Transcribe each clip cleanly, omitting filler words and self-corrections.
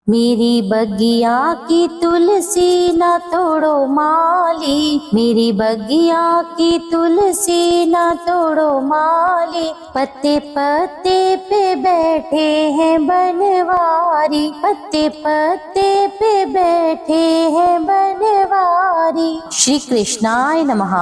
मेरी बगिया की तुलसी न तोड़ो माली, मेरी बगिया की तुलसी न तोड़ो माली। पत्ते पत्ते पे बैठे हैं बनवारी, पत्ते पत्ते पे बैठे हैं बनवारी। श्री कृष्णाय नमः।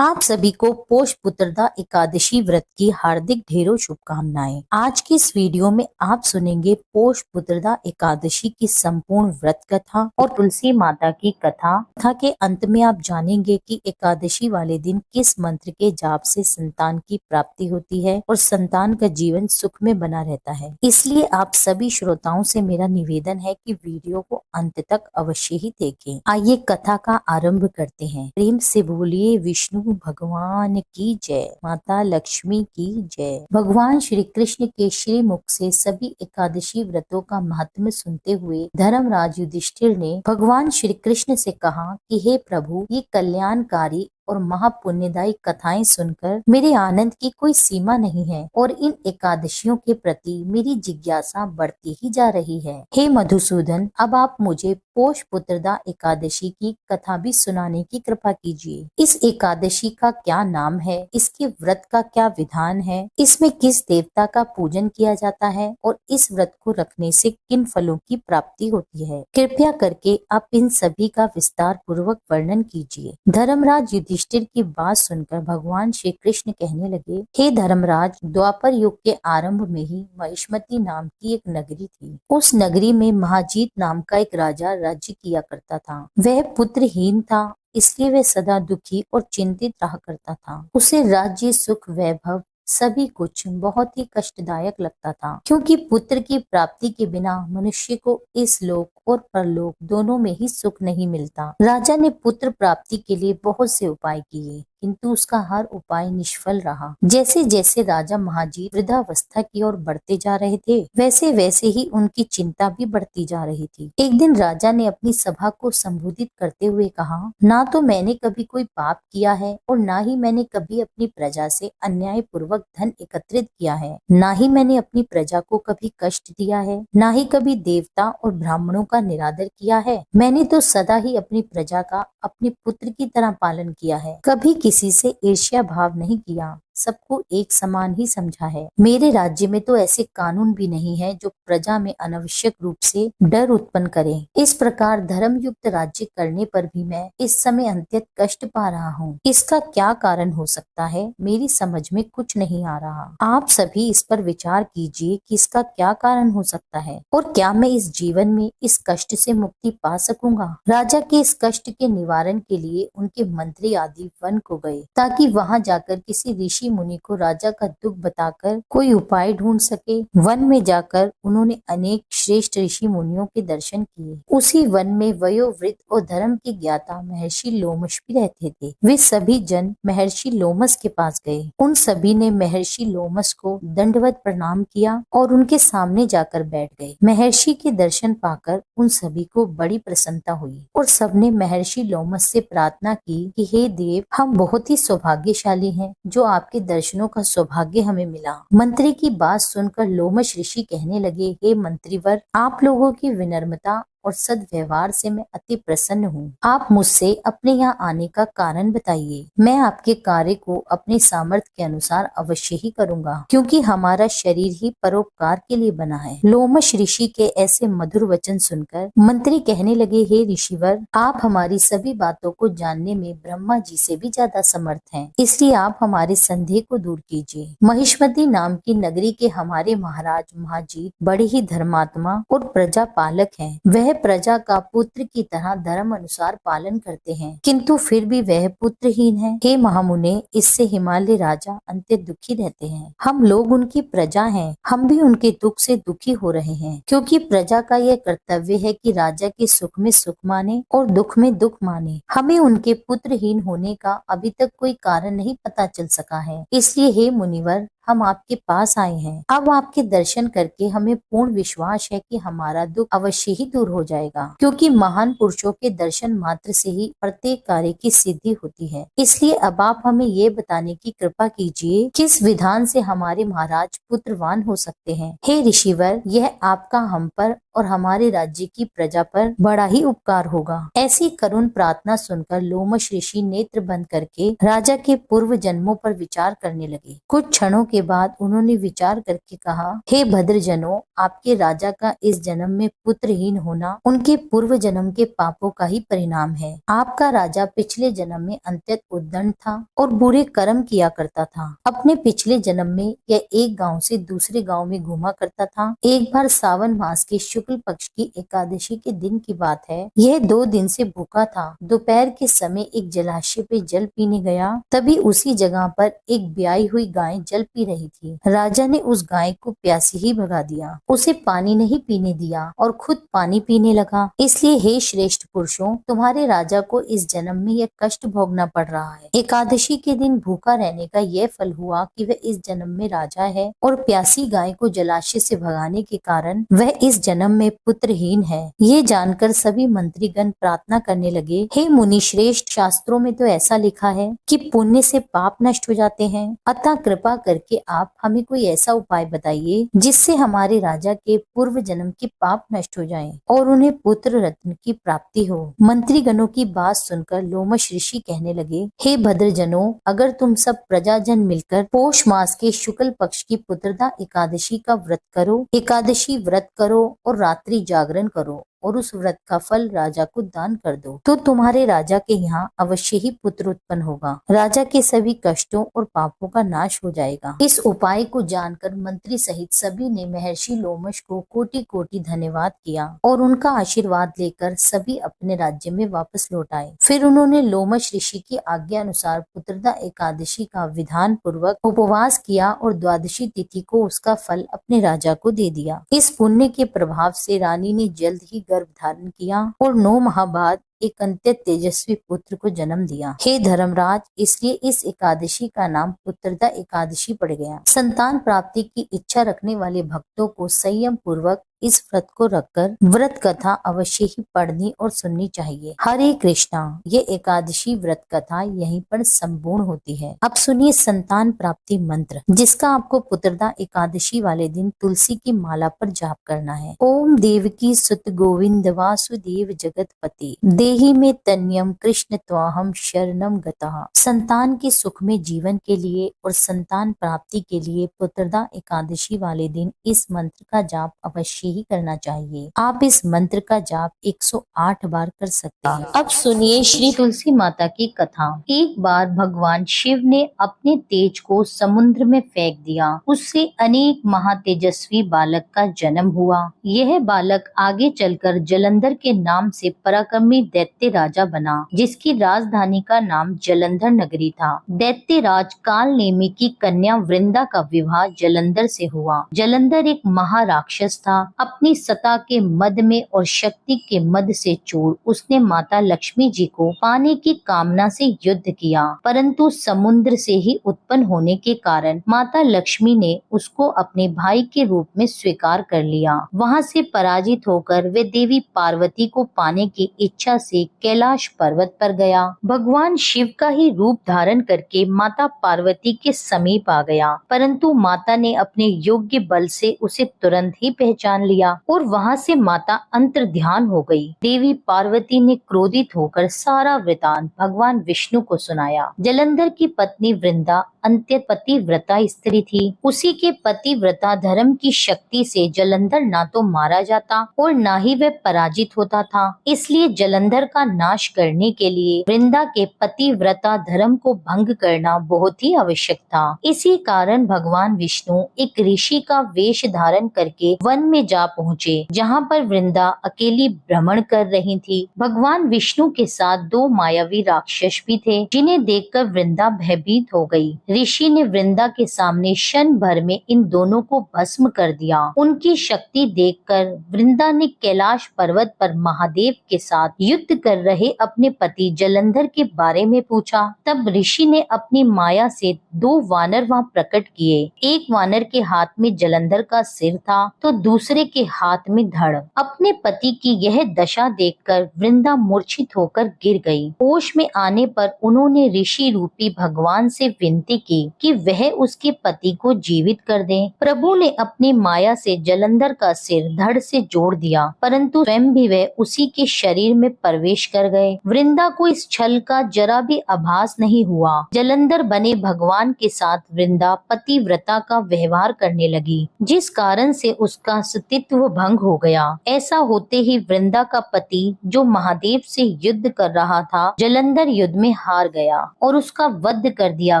आप सभी को पोष पुत्रदा एकादशी व्रत की हार्दिक ढेरों शुभकामनाएं। आज की इस वीडियो में आप सुनेंगे पोष पुत्रदा एकादशी की संपूर्ण व्रत कथा और तुलसी माता की कथा। कथा के अंत में आप जानेंगे कि एकादशी वाले दिन किस मंत्र के जाप से संतान की प्राप्ति होती है और संतान का जीवन सुख में बना रहता है। इसलिए आप सभी श्रोताओं से मेरा निवेदन है कि वीडियो को अंत तक अवश्य ही देखें। आइए कथा का आरंभ करते हैं। प्रेम से बोलिए विष्णु भगवान की जय, माता लक्ष्मी की जय। भगवान श्री कृष्ण के श्री मुख से सभी एकादशी व्रतों का महत्व सुनते हुए धर्मराज युधिष्ठिर ने भगवान श्री कृष्ण से कहा कि हे प्रभु, ये कल्याणकारी और महापुण्यदायी कथाएं सुनकर मेरे आनंद की कोई सीमा नहीं है और इन एकादशियों के प्रति मेरी जिज्ञासा बढ़ती ही जा रही है। हे मधुसूदन, अब आप मुझे पोष पुत्रदा एकादशी की कथा भी सुनाने की कृपा कीजिए। इस एकादशी का क्या नाम है, इसके व्रत का क्या विधान है, इसमें किस देवता का पूजन किया जाता है और इस व्रत को रखने से किन फलों की प्राप्ति होती है। कृपया करके आप इन सभी का विस्तार पूर्वक वर्णन कीजिए। धर्मराज युधिष्ठिर की बात सुनकर भगवान श्री कृष्ण कहने लगे, हे धर्मराज, द्वापर युग के आरंभ में ही महिष्मती नाम की एक नगरी थी। उस नगरी में महाजीत नाम का एक राजा राज्य किया करता था। वह पुत्रहीन था, इसलिए वह सदा दुखी और चिंतित रहा करता था। उसे राज्य, सुख, वैभव सभी कुछ बहुत ही कष्टदायक लगता था, क्योंकि पुत्र की प्राप्ति के बिना मनुष्य को इस लोक और परलोक दोनों में ही सुख नहीं मिलता। राजा ने पुत्र प्राप्ति के लिए बहुत से उपाय किए, किंतु उसका हर उपाय निष्फल रहा। जैसे जैसे राजा महाजीत वृद्धावस्था की ओर बढ़ते जा रहे थे, वैसे वैसे ही उनकी चिंता भी बढ़ती जा रही थी। एक दिन राजा ने अपनी सभा को संबोधित करते हुए कहा, ना तो मैंने कभी कोई पाप किया है और ना ही मैंने कभी अपनी प्रजा से अन्याय पूर्वक धन एकत्रित किया है, ना ही मैंने अपनी प्रजा को कभी कष्ट दिया है, ना ही कभी देवता और ब्राह्मणों का निरादर किया है। मैंने तो सदा ही अपनी प्रजा का अपने पुत्र की तरह पालन किया है, कभी किसी से ईर्ष्या भाव नहीं किया, सबको एक समान ही समझा है। मेरे राज्य में तो ऐसे कानून भी नहीं है जो प्रजा में अनावश्यक रूप से डर उत्पन्न करें। इस प्रकार धर्म युक्त राज्य करने पर भी मैं इस समय अत्यंत कष्ट पा रहा हूँ। इसका क्या कारण हो सकता है, मेरी समझ में कुछ नहीं आ रहा। आप सभी इस पर विचार कीजिए कि इसका क्या कारण हो सकता है और क्या मैं इस जीवन में इस कष्ट से मुक्ति पा सकूंगा। राजा के इस कष्ट के निवारण के लिए उनके मंत्री आदि वन को गए, ताकि वहां जाकर किसी ऋषि मुनि को राजा का दुख बताकर कोई उपाय ढूंढ सके। वन में जाकर उन्होंने अनेक श्रेष्ठ ऋषि मुनियों के दर्शन किए। उसी वन में वयोवृद्ध और धर्म के ज्ञाता महर्षि लोमश भी रहते थे। वे सभी जन महर्षि लोमस के पास गए। उन सभी ने महर्षि लोमस को दंडवत प्रणाम किया और उनके सामने जाकर बैठ गए। महर्षि के दर्शन पाकर उन सभी को बड़ी प्रसन्नता हुई और सबने महर्षि लोमस से प्रार्थना की कि हे देव, हम बहुत ही सौभाग्यशाली हैं जो आपके दर्शनों का सौभाग्य हमें मिला। मंत्री की बात सुनकर लोमश ऋषि कहने लगे, हे मंत्रीवर, आप लोगों की विनम्रता और सद्व्यवहार से मैं अति प्रसन्न हूँ। आप मुझसे अपने यहाँ आने का कारण बताइए। मैं आपके कार्य को अपने सामर्थ्य के अनुसार अवश्य ही करूँगा, क्योंकि हमारा शरीर ही परोपकार के लिए बना है। लोमश ऋषि के ऐसे मधुर वचन सुनकर मंत्री कहने लगे, हे ऋषिवर, आप हमारी सभी बातों को जानने में ब्रह्मा जी से भी ज्यादा समर्थ हैं, इसलिए आप हमारे संदेह को दूर कीजिए। महिष्मती नाम की नगरी के हमारे महाराज महाजीत बड़े ही धर्मात्मा और प्रजा पालक हैं। वह प्रजा का पुत्र की तरह धर्म अनुसार पालन करते हैं, किंतु फिर भी वह पुत्रहीन है। हे महामुने, इससे हिमालय राजा अत्यंत दुखी रहते हैं। हम लोग उनकी प्रजा हैं, हम भी उनके दुख से दुखी हो रहे हैं, क्योंकि प्रजा का यह कर्तव्य है कि राजा के सुख में सुख माने और दुख में दुख माने। हमें उनके पुत्रहीन होने का अभी तक कोई कारण नहीं पता चल सका है, इसलिए हे मुनिवर, हम आपके पास आए हैं। अब आपके दर्शन करके हमें पूर्ण विश्वास है कि हमारा दुख अवश्य ही दूर हो जाएगा, क्योंकि महान पुरुषों के दर्शन मात्र से ही प्रत्येक कार्य की सिद्धि होती है। इसलिए अब आप हमें ये बताने की कृपा कीजिए, किस विधान से हमारे महाराज पुत्रवान हो सकते हैं। हे ऋषिवर, यह आपका हम पर और हमारे राज्य की प्रजा पर बड़ा ही उपकार होगा। ऐसी करुण प्रार्थना सुनकर लोमश ऋषि नेत्र बंद करके राजा के पूर्व जन्मों पर विचार करने लगे। कुछ क्षणों के बाद उन्होंने विचार करके कहा, हे भद्रजनों, आपके राजा का इस जन्म में पुत्रहीन होना उनके पूर्व जन्म के पापों का ही परिणाम है। आपका राजा पिछले जन्म में अत्यंत उद्दंड था और बुरे कर्म किया करता था। अपने पिछले जन्म में यह एक गांव से दूसरे गांव में घूमा करता था। एक बार सावन मास के शुक्ल पक्ष की एकादशी के दिन की बात है। यह 2 दिन से भूखा था। दोपहर के समय एक जलाशय पे जल पीने गया। तभी उसी जगह पर एक ब्याई हुई गाय जल पी रही थी। राजा ने उस गाय को प्यासी ही भगा दिया, उसे पानी नहीं पीने दिया और खुद पानी पीने लगा। इसलिए हे श्रेष्ठ पुरुषों, तुम्हारे राजा को इस जन्म में यह कष्ट भोगना पड़ रहा है। एकादशी के दिन भूखा रहने का यह फल हुआ कि वह इस जन्म में राजा है और प्यासी गाय को जलाशय से भगाने के कारण वह इस जन्म में पुत्रहीन है। ये जानकर सभी मंत्रीगण प्रार्थना करने लगे, हे मुनि श्रेष्ठ, शास्त्रों में तो ऐसा लिखा है कि पुण्य से पाप नष्ट हो जाते हैं, अतः कृपा करके आप हमें कोई ऐसा उपाय बताइए जिससे हमारे राजा के पूर्व जन्म के पाप नष्ट हो जाएं और उन्हें पुत्र रत्न की प्राप्ति हो। मंत्रीगणों की बात सुनकर लोमश ऋषि कहने लगे, हे भद्रजनों, अगर तुम सब प्रजाजन मिलकर पौष मास के शुक्ल पक्ष की पुत्रदा एकादशी का व्रत करो, एकादशी व्रत करो और रात्रि जागरण करो और उस व्रत का फल राजा को दान कर दो, तो तुम्हारे राजा के यहाँ अवश्य ही पुत्र उत्पन्न होगा। राजा के सभी कष्टों और पापों का नाश हो जाएगा। इस उपाय को जानकर मंत्री सहित सभी ने महर्षि लोमश को कोटि कोटि धन्यवाद किया और उनका आशीर्वाद लेकर सभी अपने राज्य में वापस लौट आए। फिर उन्होंने लोमश ऋषि की आज्ञा अनुसार पुत्रदा एकादशी का विधान पूर्वक उपवास किया और द्वादशी तिथि को उसका फल अपने राजा को दे दिया। इस पुण्य के प्रभाव से रानी ने जल्द ही गर्भ धारण किया और 9 माह बाद एक अत्यंत तेजस्वी पुत्र को जन्म दिया। हे धर्मराज, इसलिए इस एकादशी का नाम पुत्रदा एकादशी पड़ गया। संतान प्राप्ति की इच्छा रखने वाले भक्तों को संयम पूर्वक इस व्रत को रखकर व्रत कथा अवश्य ही पढ़नी और सुननी चाहिए। हरे कृष्णा। ये एकादशी व्रत कथा यहीं पर संपूर्ण होती है। अब सुनिए संतान प्राप्ति मंत्र, जिसका आपको पुत्रदा एकादशी वाले दिन तुलसी की माला पर जाप करना है। ओम देवकी सुत गोविंद वासुदेव जगतपति देहि में तन्यम कृष्ण त्वाहम शरणम गतः। संतान के सुख में जीवन के लिए और संतान प्राप्ति के लिए पुत्रदा एकादशी वाले दिन इस मंत्र का जाप अवश्य ही करना चाहिए। आप इस मंत्र का जाप 108 बार कर सकते हैं। अब सुनिए श्री तुलसी माता की कथा। एक बार भगवान शिव ने अपने तेज को समुद्र में फेंक दिया। उससे अनेक महातेजस्वी बालक का जन्म हुआ। यह बालक आगे चलकर जलंधर के नाम से पराक्रमी दैत्य राजा बना, जिसकी राजधानी का नाम जलंधर नगरी था। दैत्य राज काल नेमी की कन्या वृंदा का विवाह जलंधर से हुआ। जलंधर एक महाराक्षस था। अपनी सत्ता के मद में और शक्ति के मद से चूर उसने माता लक्ष्मी जी को पाने की कामना से युद्ध किया, परंतु समुद्र से ही उत्पन्न होने के कारण माता लक्ष्मी ने उसको अपने भाई के रूप में स्वीकार कर लिया। वहां से पराजित होकर वे देवी पार्वती को पाने की इच्छा से कैलाश पर्वत पर गया। भगवान शिव का ही रूप धारण करके माता पार्वती के समीप आ गया, परंतु माता ने अपने योग्य बल से उसे तुरंत ही पहचान लिया और वहां से माता अंतर ध्यान हो गई। देवी पार्वती ने क्रोधित होकर सारा वृतांत भगवान विष्णु को सुनाया। जलंधर की पत्नी वृंदा अत्यंत पतिव्रता स्त्री थी। उसी के पतिव्रता धर्म की शक्ति से जलंधर ना तो मारा जाता और ना ही वह पराजित होता था। इसलिए जलंधर का नाश करने के लिए वृंदा के पतिव्रता धर्म को भंग करना बहुत ही आवश्यक था। इसी कारण भगवान विष्णु एक ऋषि का वेश धारण करके वन में जा पहुँचे, जहाँ पर वृंदा अकेली भ्रमण कर रही थी। भगवान विष्णु के साथ 2 मायावी राक्षस भी थे, जिन्हें देखकर वृंदा भयभीत हो गई। ऋषि ने वृंदा के सामने क्षण भर में इन दोनों को भस्म कर दिया। उनकी शक्ति देखकर वृंदा ने कैलाश पर्वत पर महादेव के साथ युद्ध कर रहे अपने पति जलंधर के बारे में पूछा। तब ऋषि ने अपनी माया से 2 वानर वहां प्रकट किए। एक वानर के हाथ में जलंधर का सिर था तो दूसरे के हाथ में धड़। अपने पति की यह दशा देखकर वृंदा मूर्छित होकर गिर गई। होश में आने पर उन्होंने ऋषि रूपी भगवान से विनती की कि वह उसके पति को जीवित कर दें। प्रभु ने अपनी माया से जलंधर का सिर धड़ से जोड़ दिया, परंतु स्वयं भी वह उसी के शरीर में प्रवेश कर गए। वृंदा को इस छल का जरा भी आभास नहीं हुआ। जलंधर बने भगवान के साथ वृंदा पतिव्रता का व्यवहार करने लगी, जिस कारण से उसका अस्तित्व भंग हो गया। ऐसा होते ही वृंदा का पति, जो महादेव से युद्ध कर रहा था, जलंधर युद्ध में हार गया और उसका वध कर दिया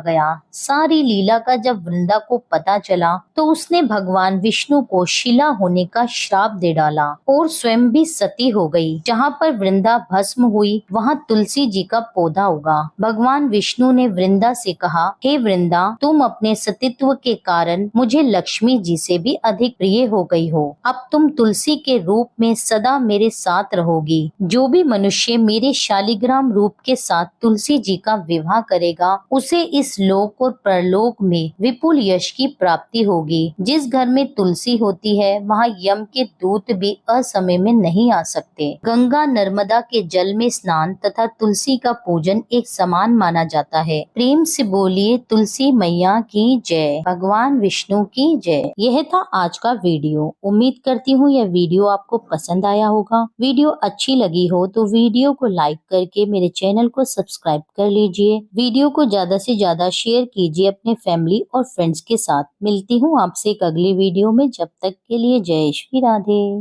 गया। सारी लीला का जब वृंदा को पता चला तो उसने भगवान विष्णु को शिला होने का श्राप दे डाला और स्वयं भी सती हो गई। जहाँ पर वृंदा भस्म हुई वहाँ तुलसी जी का पौधा उगा। भगवान विष्णु ने वृंदा से कहा, हे वृंदा, तुम अपने सतीत्व के कारण मुझे लक्ष्मी जी से भी अधिक प्रिय हो गई हो। अब तुम तुलसी के रूप में सदा मेरे साथ रहोगी। जो भी मनुष्य मेरे शालिग्राम रूप के साथ तुलसी जी का विवाह करेगा, उसे इस लोक और परलोक में विपुल यश की प्राप्ति होगी। जिस घर में तुलसी होती है वहाँ यम के दूत भी असमय में नहीं आ सकते। गंगा नर्मदा के जल में स्नान तथा तुलसी का पूजन एक समान माना जाता है। प्रेम से बोलिए तुलसी मैया की जय, भगवान विष्णु की जय। यह था आज का वीडियो। उम्मीद करती हूँ यह वीडियो आपको पसंद आया होगा। वीडियो अच्छी लगी हो तो वीडियो को लाइक करके मेरे चैनल को सब्सक्राइब कर लीजिए। वीडियो को ज्यादा से ज्यादा शेयर कीजिए अपने फैमिली और फ्रेंड्स के साथ। मिलती हूँ आपसे एक अगली वीडियो में। जब तक के लिए जय श्री राधे।